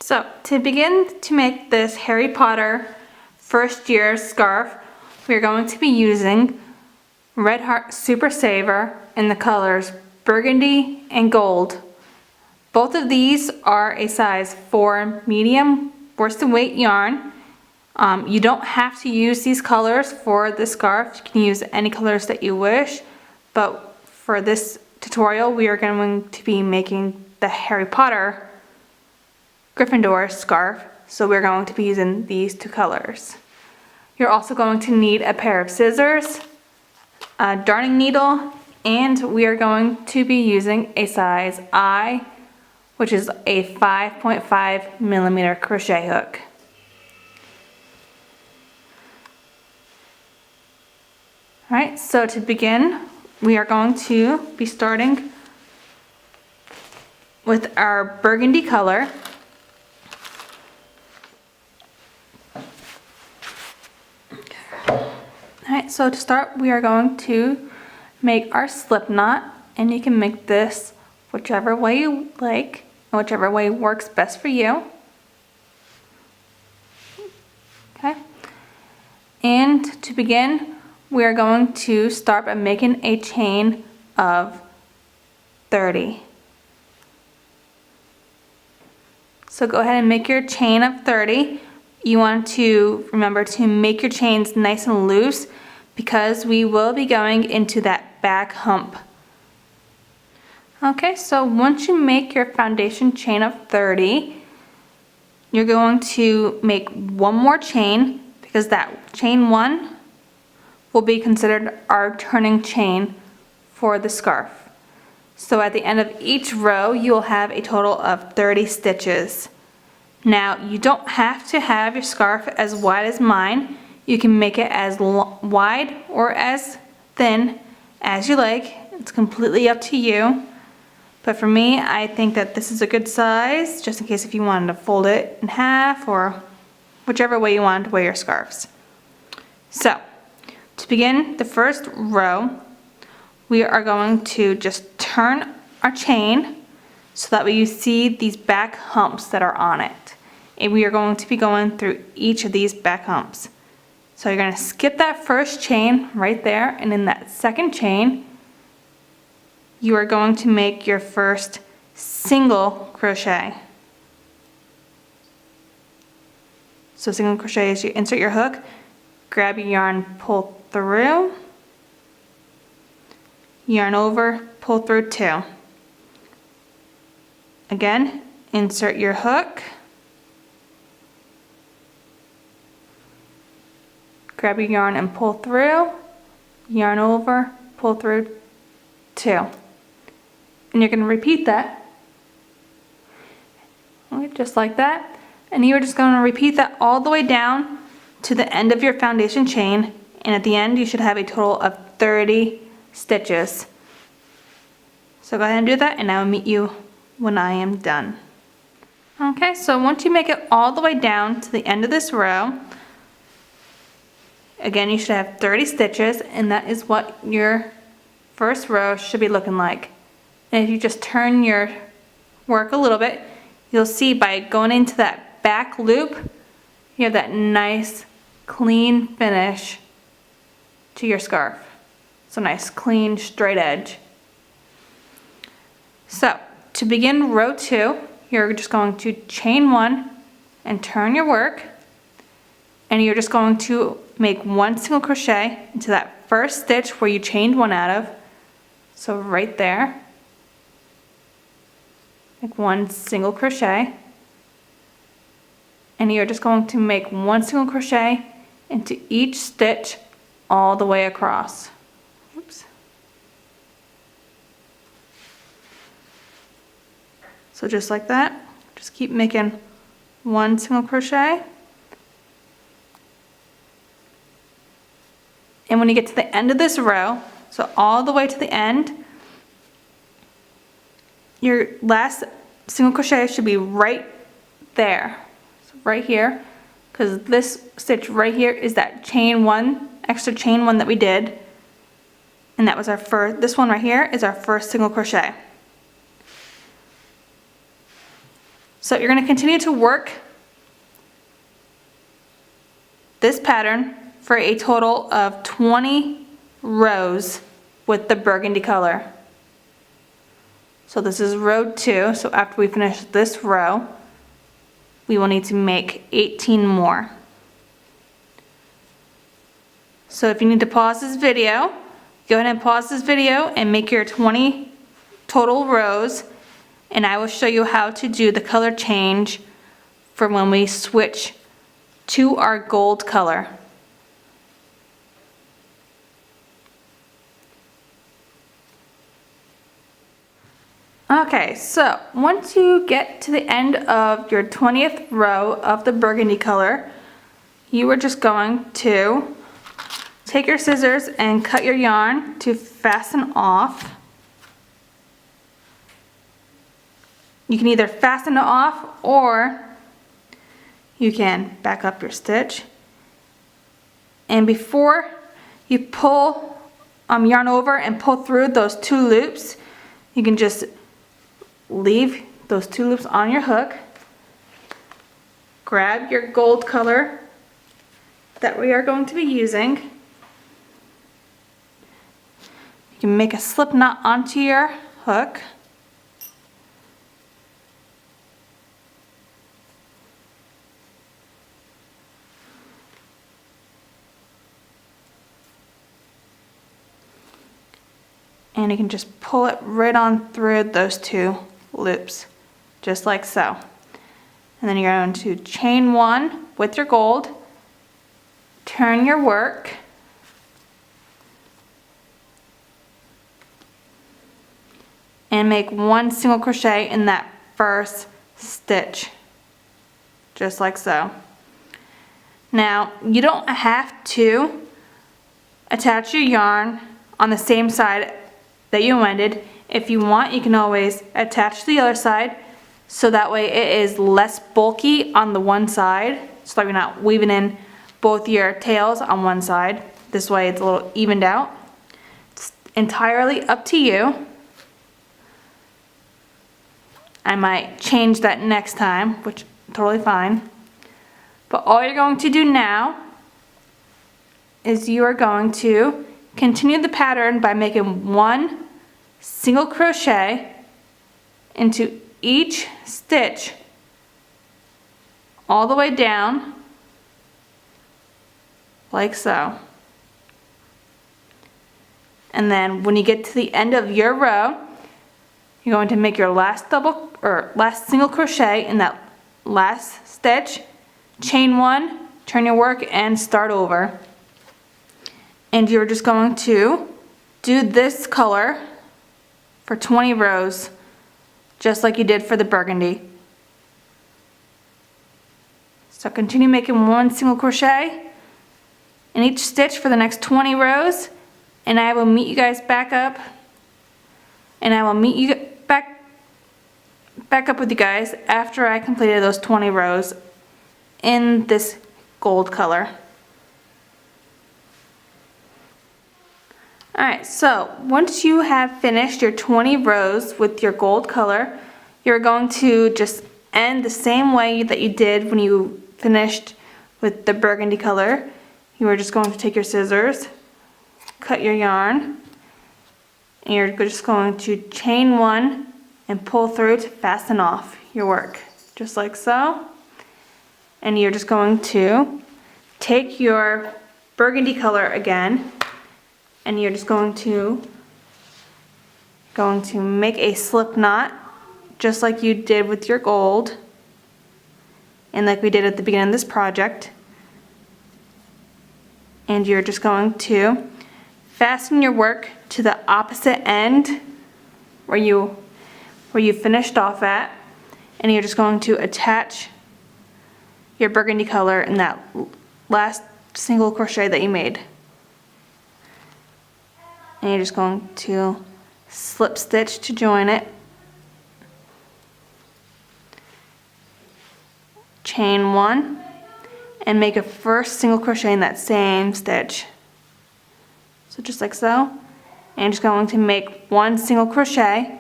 So to begin to make this Harry Potter first year scarf, we're going to be using Red Heart Super Saver in the colors burgundy and gold. Both of these are a size 4 medium worsted weight yarn. You don't have to use these colors for the scarf. You can use any colors that you wish, but for this tutorial we are going to be making the Harry Potter Gryffindor scarf, so we're going to be using these two colors. You're also going to need a pair of scissors, a darning needle, and we are going to be using a size I, which is a 5.5 millimeter crochet hook. Alright, so to begin, we are going to be starting with our burgundy color. Alright, so to start we are going to make our slip knot, and you can make this whichever way you like, and whichever way works best for you. Okay, and to begin we are going to start by making a chain of 30. So go ahead and make your chain of 30. You want to remember to make your chains nice and loose because we will be going into that back hump. Okay, so once you make your foundation chain of 30, you're going to make one more chain because that chain 1 will be considered our turning chain for the scarf. So at the end of each row, you'll have a total of 30 stitches. Now, you don't have to have your scarf as wide as mine. You can make it as wide or as thin as you like. It's completely up to you. But for me, I think that this is a good size, just in case if you wanted to fold it in half or whichever way you wanted to wear your scarves. So, to begin the first row, we are going to just turn our chain so that way you see these back humps that are on it. And we are going to be going through each of these back humps. So you're going to skip that first chain right there, and in that second chain, you are going to make your first single crochet. So single crochet is you insert your hook, grab your yarn, pull through, yarn over, pull through 2. Again, insert your hook, grab your yarn and pull through, yarn over, pull through 2. And you're going to repeat that, just like that. And you're just going to repeat that all the way down to the end of your foundation chain, and at the end you should have a total of 30 stitches. So go ahead and do that, and I will meet you when I am done. Okay, so once you make it all the way down to the end of this row, again you should have 30 stitches, and that is what your first row should be looking like. And if you just turn your work a little bit, you'll see by going into that back loop, you have that nice clean finish to your scarf. So nice clean straight edge. So to begin row 2, you're just going to chain 1 and turn your work, and you're just going to make one single crochet into that first stitch where you chained 1 out of. So right there, make one single crochet, and you're just going to make one single crochet into each stitch all the way across. Oops. So just like that, just keep making one single crochet. And when you get to the end of this row, so all the way to the end, your last single crochet should be right there, so right here, because this stitch right here is that chain 1, extra chain 1 that we did, and that was our first. This one right here is our first single crochet. So you're going to continue to work this pattern for a total of 20 rows with the burgundy color. So this is row 2, so after we finish this row, we will need to make 18 more. So if you need to pause this video, go ahead and pause this video and make your 20 total rows, and I will show you how to do the color change for when we switch to our gold color. Okay, so once you get to the end of your 20th row of the burgundy color, you are just going to take your scissors and cut your yarn to fasten off. You can either fasten it off or you can back up your stitch. And before you pull yarn over and pull through those 2 loops, you can just leave those 2 loops on your hook. Grab your gold color that we are going to be using. You can make a slip knot onto your hook. And you can just pull it right on through those 2 loops, just like so. And then you're going to chain 1 with your gold, turn your work, and make 1 single crochet in that first stitch, just like so. Now, you don't have to attach your yarn on the same side that you ended. If you want, you can always attach the other side so that way it is less bulky on the one side, so that you're not weaving in both your tails on one side. This way it's a little evened out. It's entirely up to you. I might change that next time, which is totally fine. But all you're going to do now is you are going to continue the pattern by making 1 single crochet into each stitch all the way down, like so. And then when you get to the end of your row, you're going to make your last single crochet in that last stitch, chain 1, turn your work, and start over. And you're just going to do this color for 20 rows, just like you did for the burgundy. So continue making 1 single crochet in each stitch for the next 20 rows, and I will meet you guys back up, and I will meet you back up with you guys after I completed those 20 rows in this gold color. Alright, so once you have finished your 20 rows with your gold color, you're going to just end the same way that you did when you finished with the burgundy color. You are just going to take your scissors, cut your yarn, and you're just going to chain 1 and pull through to fasten off your work, just like so. And you're just going to take your burgundy color again, and you're just going to make a slip knot just like you did with your gold and like we did at the beginning of this project. And you're just going to fasten your work to the opposite end where you finished off at, and you're just going to attach your burgundy color in that last single crochet that you made. And you're just going to slip stitch to join it, chain 1, and make a first single crochet in that same stitch. So just like so. And I'm just going to make 1 single crochet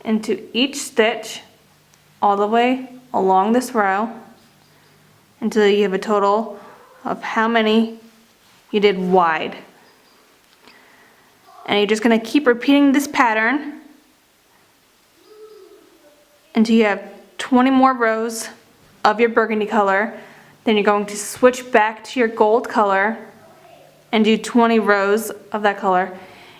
into each stitch all the way along this row until you have a total of how many you did wide. And you're just going to keep repeating this pattern until you have 20 more rows of your burgundy color. Then you're going to switch back to your gold color and do 20 rows of that color.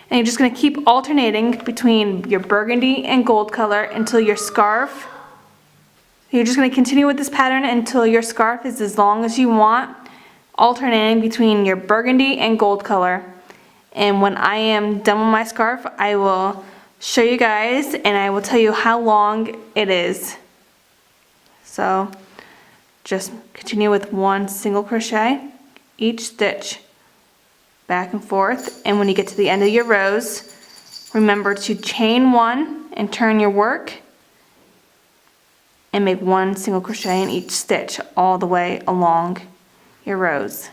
And you're just going to keep alternating between your burgundy and gold color until your scarf. You're just going to continue with this pattern until your scarf is as long as you want, alternating between your burgundy and gold color. And when I am done with my scarf, I will show you guys and I will tell you how long it is. So just continue with one single crochet each stitch, back and forth. And when you get to the end of your rows, remember to chain one and turn your work and make one single crochet in each stitch all the way along your rows.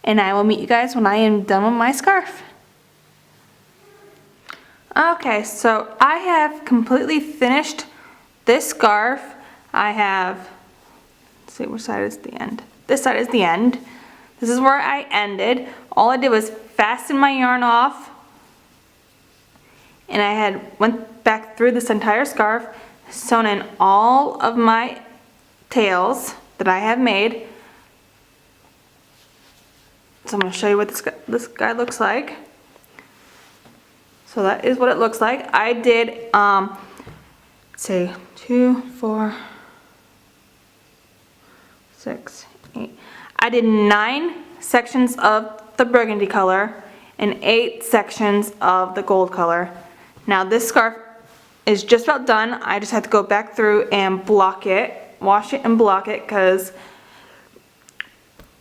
And I will meet you guys when I am done with my scarf. Okay, so I have completely finished this scarf. I have, let's see, which side is the end? This side is the end. This is where I ended. All I did was fasten my yarn off, and I went back through this entire scarf, sewn in all of my tails that I have made. So I'm going to show you what this guy looks like. So that is what it looks like. I did, let's see, 2, 4, 6, 8. I did 9 sections of the burgundy color and 8 sections of the gold color. Now this scarf is just about done. I just had to go back through and block it, wash it and block it, because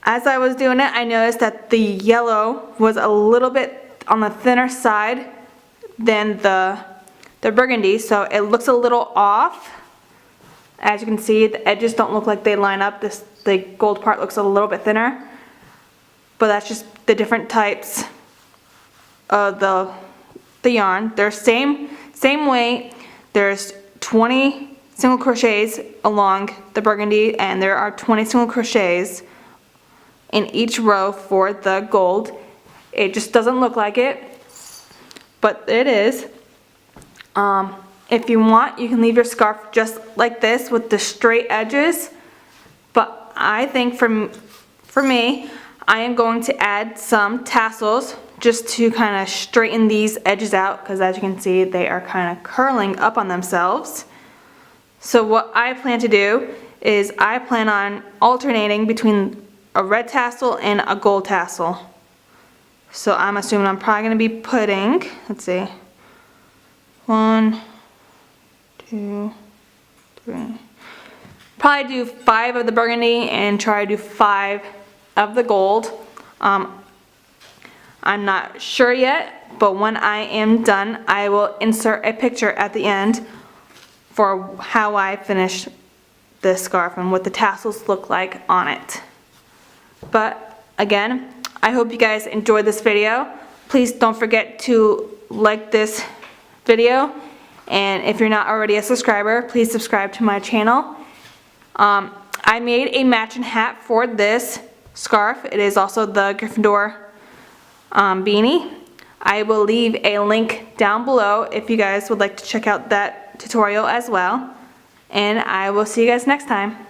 as I was doing it, I noticed that the yellow was a little bit on the thinner side than the burgundy, so it looks a little off. As you can see, the edges don't look like they line up. The gold part looks a little bit thinner, but that's just the different types of the yarn. They're same weight. There's 20 single crochets along the burgundy, and there are 20 single crochets in each row for the gold. It just doesn't look like it, but it is. If you want, you can leave your scarf just like this with the straight edges, but I think for me, I am going to add some tassels just to kind of straighten these edges out, because as you can see, they are kind of curling up on themselves. So what I plan to do is I plan on alternating between a red tassel and a gold tassel. So I'm assuming I'm probably going to be putting, let's see, 1, 2, 3. Probably do 5 of the burgundy and try to do 5 of the gold. I'm not sure yet, but when I am done, I will insert a picture at the end for how I finished this scarf and what the tassels look like on it. But again, I hope you guys enjoyed this video. Please don't forget to like this video, and if you're not already a subscriber, please subscribe to my channel. I made a matching hat for this scarf. It is also the Gryffindor beanie. I will leave a link down below if you guys would like to check out that tutorial as well. And I will see you guys next time.